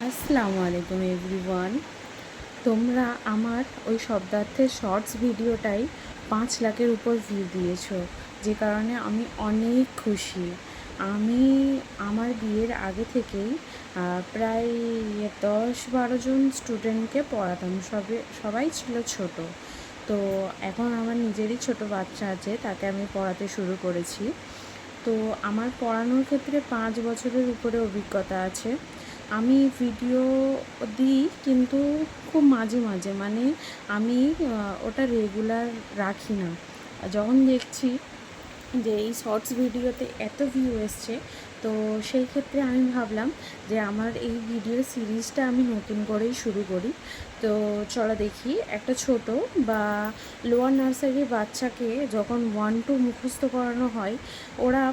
আসসালামু আলাইকুম এভরিওয়ান। তোমরা আমার ওই শব্দার্থের শর্টস ভিডিওটাই 5 লাখের উপর ভিউ দিয়েছো, যে কারণে আমি অনেক খুশি। আমি আমার বিয়ের আগে থেকেই প্রায় 10-12 জন স্টুডেন্টকে পড়াতাম। সবাই ছিল ছোট। তো এখন আমার নিজেরই ছোট বাচ্চা আছে, তাকে আমি পড়াতে শুরু করেছি। তো আমার পড়ানোর ক্ষেত্রে 5 বছরের উপরে অভিজ্ঞতা আছে। আমি ভিডিও দিই, কিন্তু খুব মাঝে মাঝে, মানে আমি ওটা রেগুলার রাখি না। যখন দেখছি যে এই শর্টস ভিডিওতে এত ভিউ এসছে, তো সেই ক্ষেত্রে আমি ভাবলাম যে আমার এই ভিডিও সিরিজটা আমি নতুন করেই শুরু করি। তো চলো দেখি, একটা ছোট বা লোয়ার নার্সারির বাচ্চাকে যখন 1-2 মুখস্থ করানো হয়, ওরা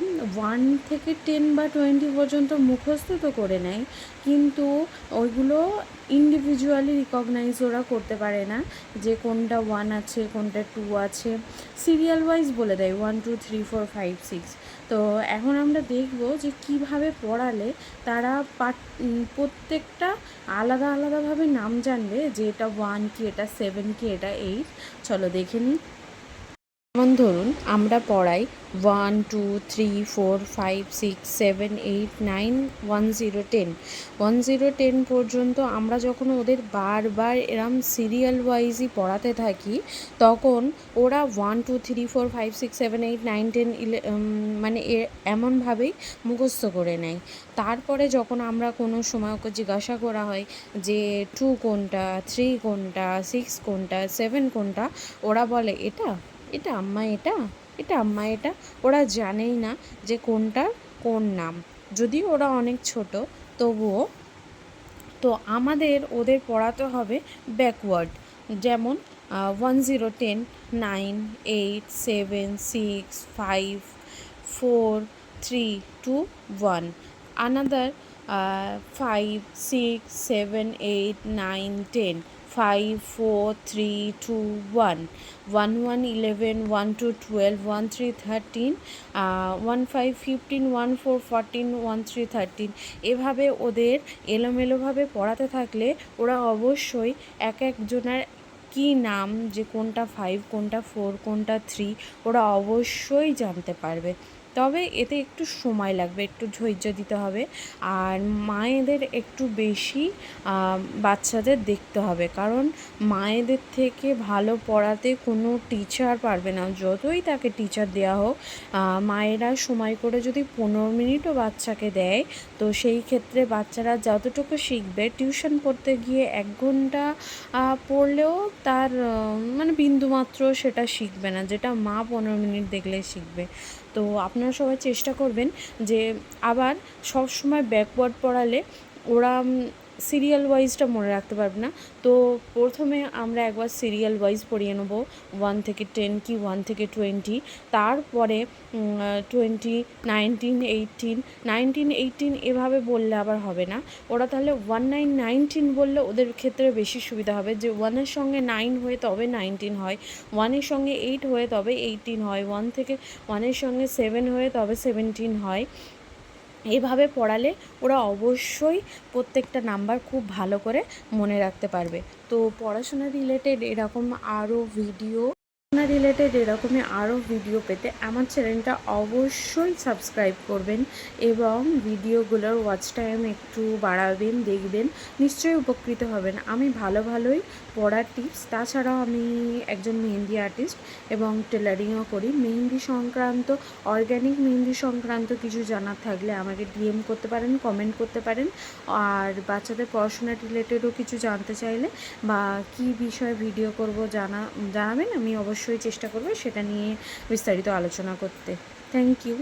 1 থেকে 10 বা 20 পর্যন্ত মুখস্থ তো করে নেয়, কিন্তু ওইগুলো ইন্ডিভিজুয়ালি রিকগনাইজ ওরা করতে পারে না যে কোনটা 1 আছে, কোনটা 2 আছে। সিরিয়াল ওয়াইজ বলে দেয় 1 2 3 4 5 6। তো এখন আমরা দেখব যে কিভাবে পড়ালে তারা প্রত্যেকটা আলাদা আলাদাভাবে নাম জানবে, যে এটা 1 কি, এটা 7 কি, এটা 8। চলো দেখে নিই। যেমন ধরুন, আমরা পড়াই 1 2 3 4 5 6 7 8 9 1 0 10। 1 0 10 পর্যন্ত আমরা যখন ওদের বারবার এরম সিরিয়াল ওয়াইজই পড়াতে থাকি, তখন ওরা 1 2 3 4 5 6 7 8 9 10 মানে এমনভাবেই মুখস্থ করে নেয়। তারপরে যখন আমরা কোনো সময় ওকে জিজ্ঞাসা করা হয় যে 2 কোনটা, 3 কোনটা, 6 কোনটা, 7 কোনটা, ওরা বলে এটা এটা আম্মা, এটা এটা আম্মা, এটা। ওরা জানেই না যে কোনটার কোন নাম, যদিও ওরা অনেক ছোট তবুও। তো আমাদের ওদের পড়াতে হবে ব্যাকওয়ার্ড। যেমন 1 0 10 9 8 7 6 5 4 3 2 1। Another 5 6 7 8 9 10 5 4 3 2 1 1 1 11 1 2 12 1 3 13 1 5 15 1 4 14 1 3 13। এভাবে ওদের এলোমেলোভাবে পড়াতে থাকলে ওরা অবশ্যই এক একজনের কী নাম, যে কোনটা 5 কোনটা 4 কোনটা 3, ওরা অবশ্যই জানতে পারবে। তবে এতে একটু সময় লাগবে, একটু ধৈর্য দিতে হবে। আর মায়েদের একটু বেশি বাচ্চাদের দেখতে হবে, কারণ মায়েদের থেকে ভালো পড়াতে কোনো টিচার পারবে না, যতই তাকে টিচার দেওয়া হোক। মায়েরা সময় করে যদি 15 মিনিটও বাচ্চাকে দেয়, তো সেই ক্ষেত্রে বাচ্চারা যতটুকু শিখবে, টিউশন পড়তে গিয়ে 1 ঘন্টা পড়লেও তার মানে বিন্দুমাত্র সেটা শিখবে না, যেটা মা 15 মিনিট দেখলে শিখবে। তো আপনারা সবাই চেষ্টা করবেন যে, আবার সব সময় ব্যাকওয়ার্ড পড়ালে ওরা সিরিয়াল ওয়াইজটা মনে রাখতে পারবে না। তো প্রথমে আমরা একবার সিরিয়াল ওয়াইজ পড়িয়ে নেবো, 1 থেকে 10 কি 1 থেকে 20, তারপরে 20 19 18 19 18 এভাবে বললে আবার হবে না। ওরা তাহলে 1 9 19 বললে ওদের ক্ষেত্রে বেশি সুবিধা হবে, যে 1-এর সঙ্গে 9 হয়ে তবে 19 হয়, 1-এর সঙ্গে 8 হয়ে তবে 18 হয়, 1 থেকে 1-এর সঙ্গে 7 হয়ে তবে 17 হয়। এভাবে পড়ালে ওরা অবশ্যই প্রত্যেকটা নাম্বার খুব ভালো করে মনে রাখতে পারবে। তো পড়াশোনা এরকমই আরও ভিডিও পেতে আমার চ্যানেলটা অবশ্যই সাবস্ক্রাইব করবেন, এবং ভিডিওগুলোর ওয়াচ টাইম একটু বাড়াবেন, দেখবেন, নিশ্চয়ই উপকৃত হবেন। আমি ভালোই পড়ার টিপস, তাছাড়াও আমি একজন মেহেন্দি আর্টিস্ট এবং টেলারিংও করি। মেহেন্দি সংক্রান্ত, অর্গ্যানিক মেহেন্দি সংক্রান্ত কিছু জানার থাকলে আমাকে ডিএম করতে পারেন, কমেন্ট করতে পারেন। আর বাচ্চাদের পড়াশোনা রিলেটেডও কিছু জানতে চাইলে বা কী বিষয়ে ভিডিও করব জানাবেন, আমি অবশ্যই চেষ্টা করব সেটা নিয়ে বিস্তারিত আলোচনা করতে। Thank you.